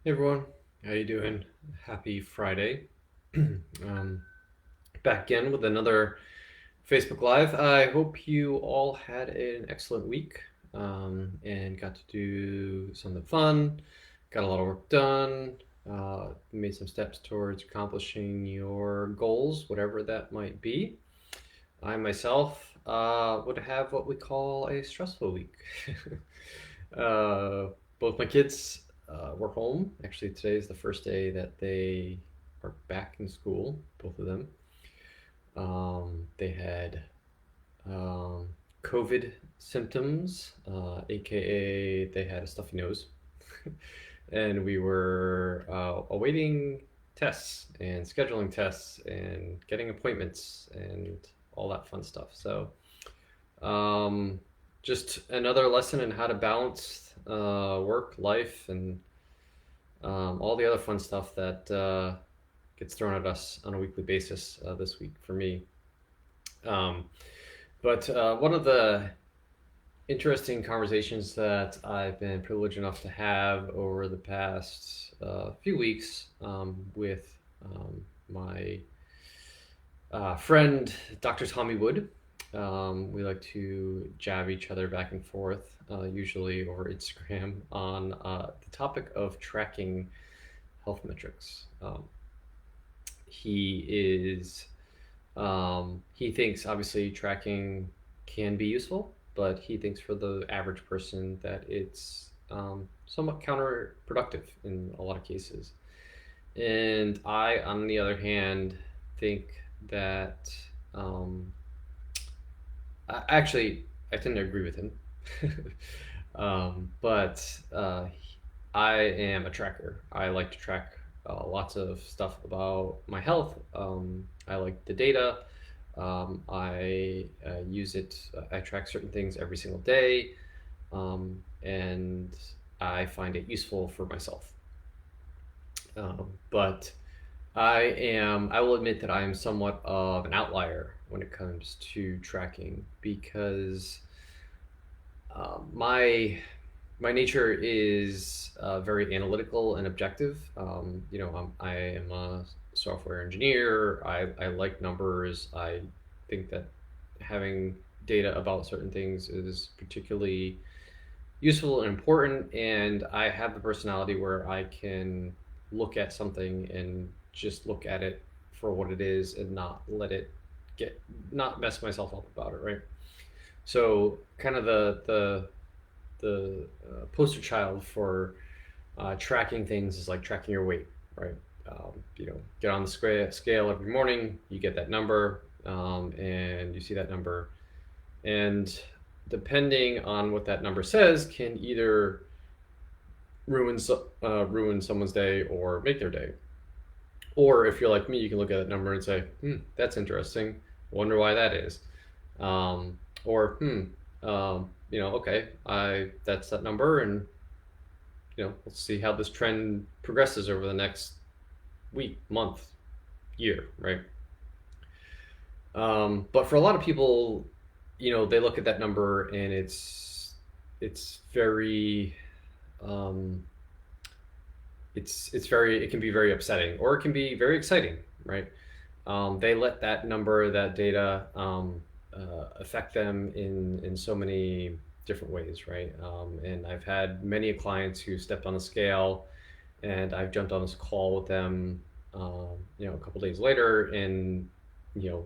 Hey everyone, how you doing? Happy Friday. um, Back in with another Facebook Live. I hope you all had an excellent week and got to do something fun, got a lot of work done, made some steps towards accomplishing your goals, whatever that might be. I myself would have what we call a stressful week. uh, Both my kids were home. Actually, today is the first day that they are back in school, both of them. They had um, COVID symptoms, aka they had a stuffy nose. And we were awaiting tests and scheduling tests and getting appointments and all that fun stuff. So, um, just another lesson in how to balance work, life, and all the other fun stuff that gets thrown at us on a weekly basis this week for me. Um, but one of the interesting conversations that I've been privileged enough to have over the past few weeks with my friend, Dr. Tommy Wood. We like to jab each other back and forth, usually over Instagram, on the topic of tracking health metrics. He is he thinks obviously tracking can be useful, but he thinks for the average person that it's somewhat counterproductive in a lot of cases. And I, on the other hand, think that actually I tend to agree with him. But I am a tracker. I like to track lots of stuff about my health. I like the data. I use it. I track certain things every single day, and I find it useful for myself. But I will admit that I am somewhat of an outlier when it comes to tracking because my nature is very analytical and objective. I am a software engineer. I like numbers. I think that having data about certain things is particularly useful and important. And I have the personality where I can look at something and just look at it for what it is and not let it not mess myself up about it, right? So kind of the poster child for tracking things is like tracking your weight, right? Get on the scale every morning, you get that number, and you see that number, and depending on what that number says, can either ruin someone's day or make their day. Or if you're like me, you can look at that number and say, that's interesting. Wonder why that is. Okay, I that's that number, and let's see how this trend progresses over the next week, month, year, right? But for a lot of people, they look at that number and it's very it can be very upsetting, or it can be very exciting, right? They let that number, that data, affect them in so many different ways, right? And I've had many clients who stepped on the scale, and I've jumped on this call with them, a couple days later, and you know,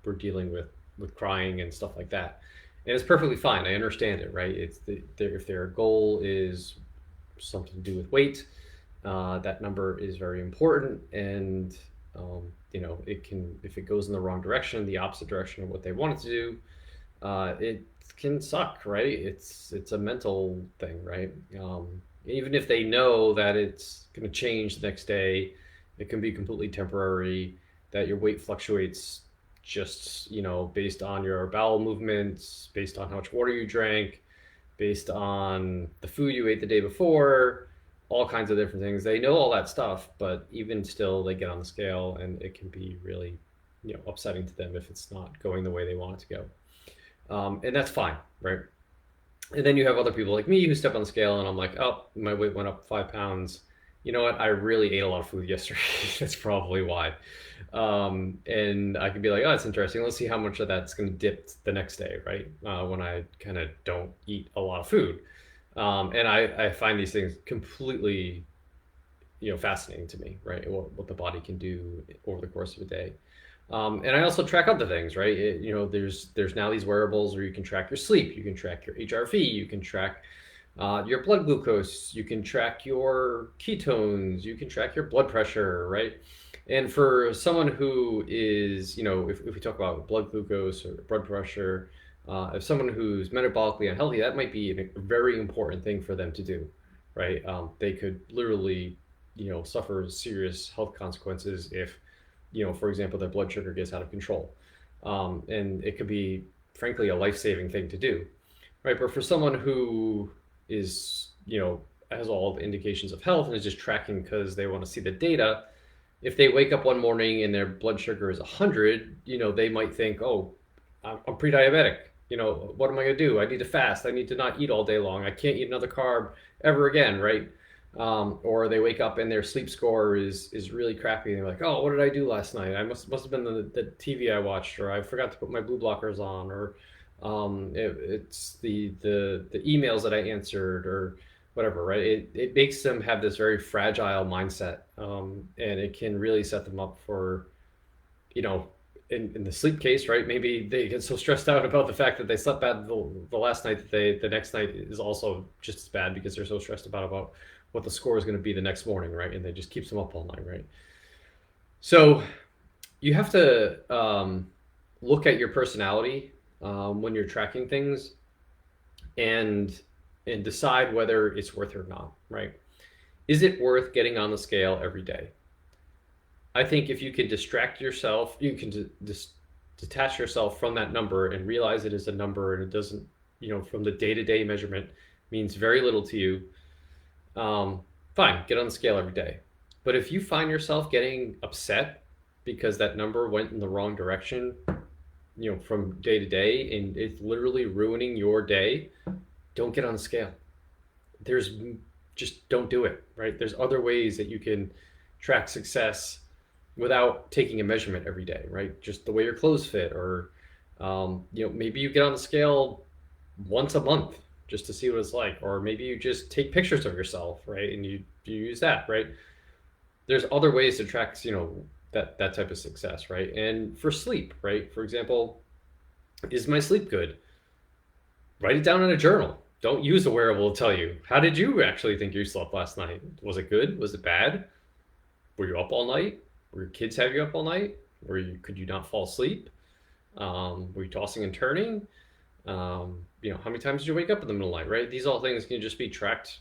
we're dealing with crying and stuff like that, and it's perfectly fine. I understand it, right? If their goal is something to do with weight, that number is very important, and it can, if it goes in the wrong direction, the opposite direction of what they want it to do, it can suck, right? It's a mental thing, right? Even if they know that it's going to change the next day, it can be completely temporary. That your weight fluctuates just based on your bowel movements, based on how much water you drank, based on the food you ate the day before, all kinds of different things. They know all that stuff, but even still, they get on the scale, and it can be really, upsetting to them if it's not going the way they want it to go. And that's fine, right? And then you have other people like me who step on the scale, and I'm like, oh, my weight went up 5 pounds, you know what, I really ate a lot of food yesterday. That's probably why. And I could be like, oh, it's interesting. Let's see how much of that's going to dip the next day, right? When I kind of don't eat a lot of food. And I find these things completely, fascinating to me, right? What the body can do over the course of a day. And I also track other things, right? There's now these wearables where you can track your sleep, you can track your HRV, you can track your blood glucose, you can track your ketones, you can track your blood pressure, right? And for someone who is, if we talk about blood glucose or blood pressure, if someone who's metabolically unhealthy, that might be a very important thing for them to do, right? They could literally, suffer serious health consequences if, for example, their blood sugar gets out of control. And it could be, frankly, a life-saving thing to do, right? But for someone who is, has all the indications of health and is just tracking because they want to see the data, if they wake up one morning and their blood sugar is 100, they might think, oh, I'm pre-diabetic. What am I going to do? I need to fast. I need to not eat all day long. I can't eat another carb ever again, right? Or they wake up and their sleep score is really crappy. And they're like, oh, what did I do last night? I must have been the TV I watched, or I forgot to put my blue blockers on, or it's the emails that I answered, or whatever, right? It makes them have this very fragile mindset, and it can really set them up for, in the sleep case, right? Maybe they get so stressed out about the fact that they slept bad the last night that the next night is also just as bad because they're so stressed about what the score is going to be the next morning, right? And they just keeps them up all night, right? So you have to look at your personality when you're tracking things, and decide whether it's worth it or not, right? Is it worth getting on the scale every day? I think if you can distract yourself, you can detach yourself from that number and realize it is a number and it doesn't, from the day-to-day measurement means very little to you. Fine, get on the scale every day. But if you find yourself getting upset because that number went in the wrong direction, from day to day, and it's literally ruining your day, don't get on the scale. Just don't do it, right? There's other ways that you can track success without taking a measurement every day, right? Just the way your clothes fit, or maybe you get on the scale once a month just to see what it's like, or maybe you just take pictures of yourself, right? And you use that, right? There's other ways to track, that type of success, right? And for sleep, right? For example, is my sleep good? Write it down in a journal. Don't use a wearable to tell you. How did you actually think you slept last night? Was it good? Was it bad? Were you up all night? Were your kids have you up all night? Could you not fall asleep? Were you tossing and turning? How many times did you wake up in the middle of the night, right? These all things can just be tracked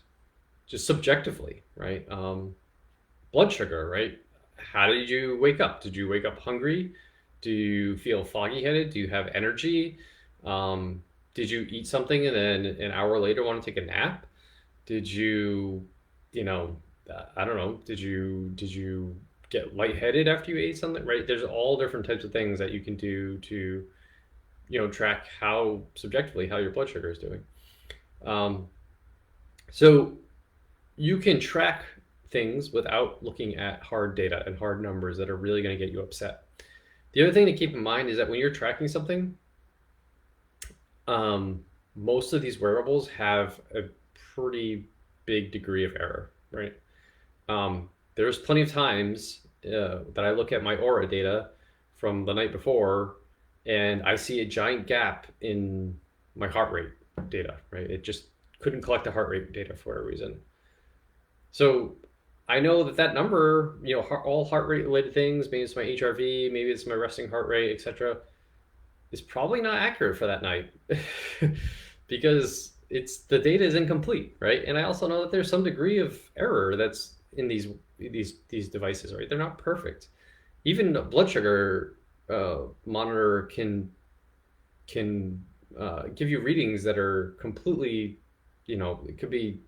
just subjectively, right? Blood sugar, right? How did you wake up? Did you wake up hungry? Do you feel foggy headed? Do you have energy? Did you eat something and then an hour later want to take a nap? Did you, I don't know, did you get lightheaded after you ate something, right? There's all different types of things that you can do to, track how subjectively how your blood sugar is doing. So you can track things without looking at hard data and hard numbers that are really going to get you upset. The other thing to keep in mind is that when you're tracking something, most of these wearables have a pretty big degree of error, right? There's plenty of times that I look at my Oura data from the night before and I see a giant gap in my heart rate data, right? It just couldn't collect the heart rate data for a reason. So I know that number, all heart rate related things, maybe it's my HRV, maybe it's my resting heart rate, etc., is probably not accurate for that night because the data is incomplete, right? And I also know that there's some degree of error that's in these devices, right? They're not perfect. Even a blood sugar monitor can give you readings that are completely, it could be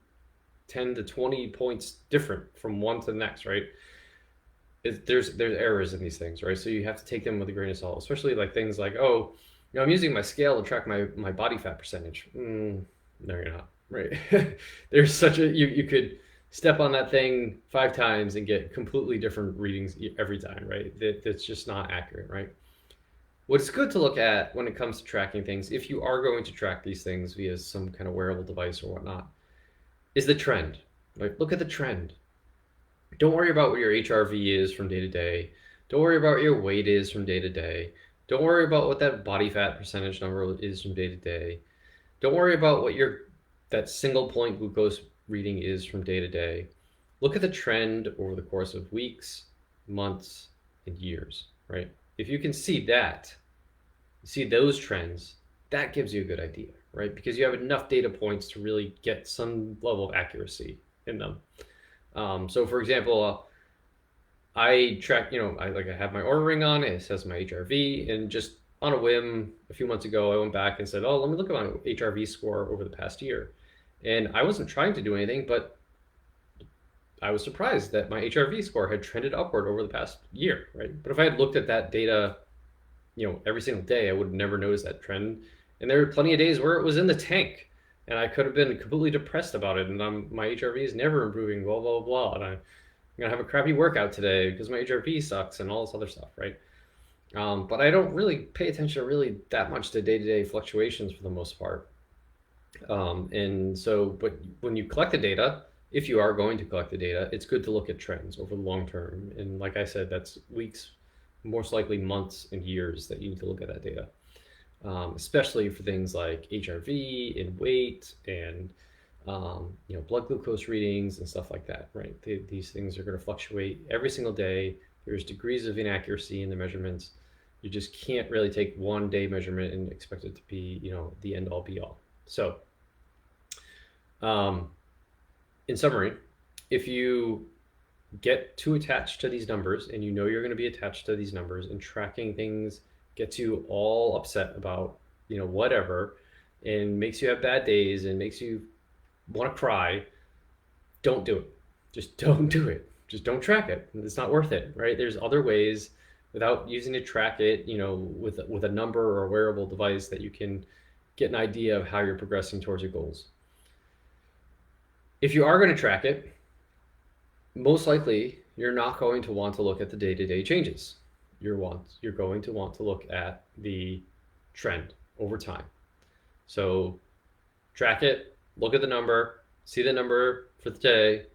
10 to 20 points different from one to the next, right? There's errors in these things, right? So you have to take them with a grain of salt, especially like things like, oh, I'm using my scale to track my body fat percentage. No, you're not, right? There's such a, you could step on that thing 5 times and get completely different readings every time, right? That's just not accurate, right? What's good to look at when it comes to tracking things, if you are going to track these things via some kind of wearable device or whatnot, is the trend. Like, look at the trend. Don't worry about what your HRV is from day to day. Don't worry about what your weight is from day to day. Don't worry about what that body fat percentage number is from day to day. Don't worry about what your that single point glucose reading is from day to day. Look at the trend over the course of weeks, months, and years, right? If you can see that, see those trends, that gives you a good idea, right? Because you have enough data points to really get some level of accuracy in them. So for example, I track, I have my Oura Ring on, it says my HRV, and just on a whim, a few months ago, I went back and said, oh, let me look at my HRV score over the past year. And I wasn't trying to do anything, but I was surprised that my HRV score had trended upward over the past year, right? But if I had looked at that data, every single day, I would have never noticed that trend. And there were plenty of days where it was in the tank, and I could have been completely depressed about it. And my HRV is never improving, blah blah blah. And I'm gonna have a crappy workout today because my HRV sucks and all this other stuff, right? But I don't really pay attention really that much to day-to-day fluctuations for the most part. And so, but when you collect the data, if you are going to collect the data, it's good to look at trends over the long term. And like I said, that's weeks, most likely months and years that you need to look at that data, especially for things like HRV and weight and blood glucose readings and stuff like that, right? These things are going to fluctuate every single day. There's degrees of inaccuracy in the measurements. You just can't really take one day measurement and expect it to be, the end all be all. So, in summary, if you get too attached to these numbers and you're going to be attached to these numbers and tracking things gets you all upset about, whatever, and makes you have bad days and makes you want to cry, don't do it. Just don't do it. Just don't track it. It's not worth it, right? There's other ways without using to track it, with a number or a wearable device that you can get an idea of how you're progressing towards your goals. If you are going to track it, most likely you're not going to want to look at the day-to-day changes. You're going to want to look at the trend over time. So track it, look at the number, see the number for the day,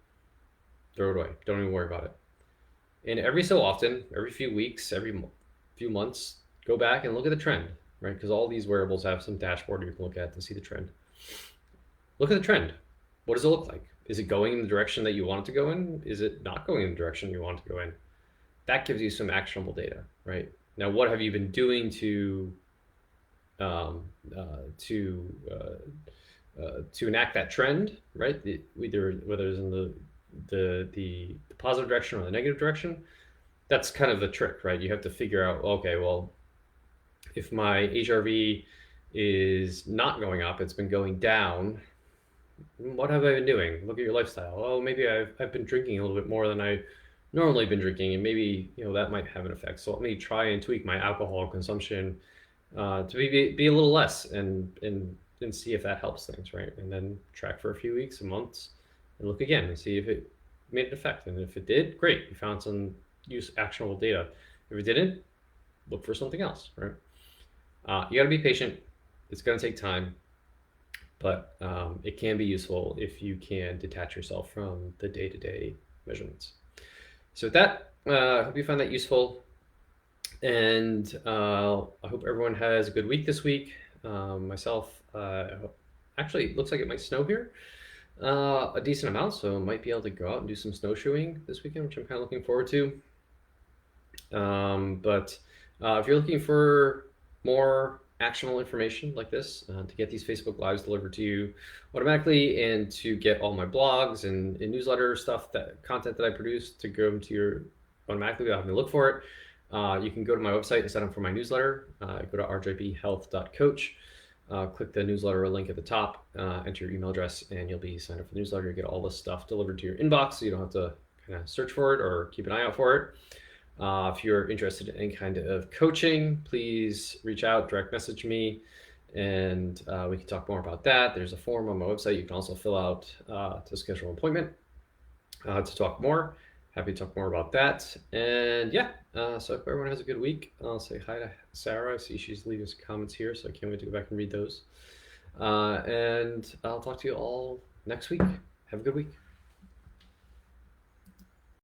throw it away. Don't even worry about it. And every so often, every few weeks, every few months, go back and look at the trend, right? Because all these wearables have some dashboard you can look at to see the trend. Look at the trend. What does it look like? Is it going in the direction that you want it to go in? Is it not going in the direction you want it to go in? That gives you some actionable data, right? Now, what have you been doing to enact that trend, right? Whether it's in the positive direction or the negative direction, that's kind of the trick, right? You have to figure out, okay, well, if my HRV is not going up, it's been going down, what have I been doing? Look at your lifestyle. Oh, maybe I've been drinking a little bit more than I normally been drinking, and maybe that might have an effect. So let me try and tweak my alcohol consumption to be a little less, and see if that helps things, right? And then track for a few weeks and months, and look again and see if it made an effect. And if it did, great, you found some actionable data. If it didn't, look for something else, right? You got to be patient. It's going to take time. But it can be useful if you can detach yourself from the day-to-day measurements. So with that, I hope you found that useful. And I hope everyone has a good week this week. Myself, actually, it looks like it might snow here a decent amount, so I might be able to go out and do some snowshoeing this weekend, which I'm kind of looking forward to. But if you're looking for more actionable information like this, to get these Facebook Lives delivered to you automatically, and to get all my blogs and newsletter stuff, that content that I produce, to go to your automatically without having to look for it, you can go to my website and sign up for my newsletter. Go to rjbhealth.coach, click the newsletter link at the top, enter your email address, and you'll be signed up for the newsletter. You get all this stuff delivered to your inbox, so you don't have to kind of search for it or keep an eye out for it. If you're interested in any kind of coaching, please reach out, direct message me, and we can talk more about that. There's a form on my website you can also fill out to schedule an appointment. to talk more. Happy to talk more about that. And yeah, so if everyone has a good week, I'll say hi to Sarah. I see she's leaving some comments here, so I can't wait to go back and read those. And I'll talk to you all next week. Have a good week.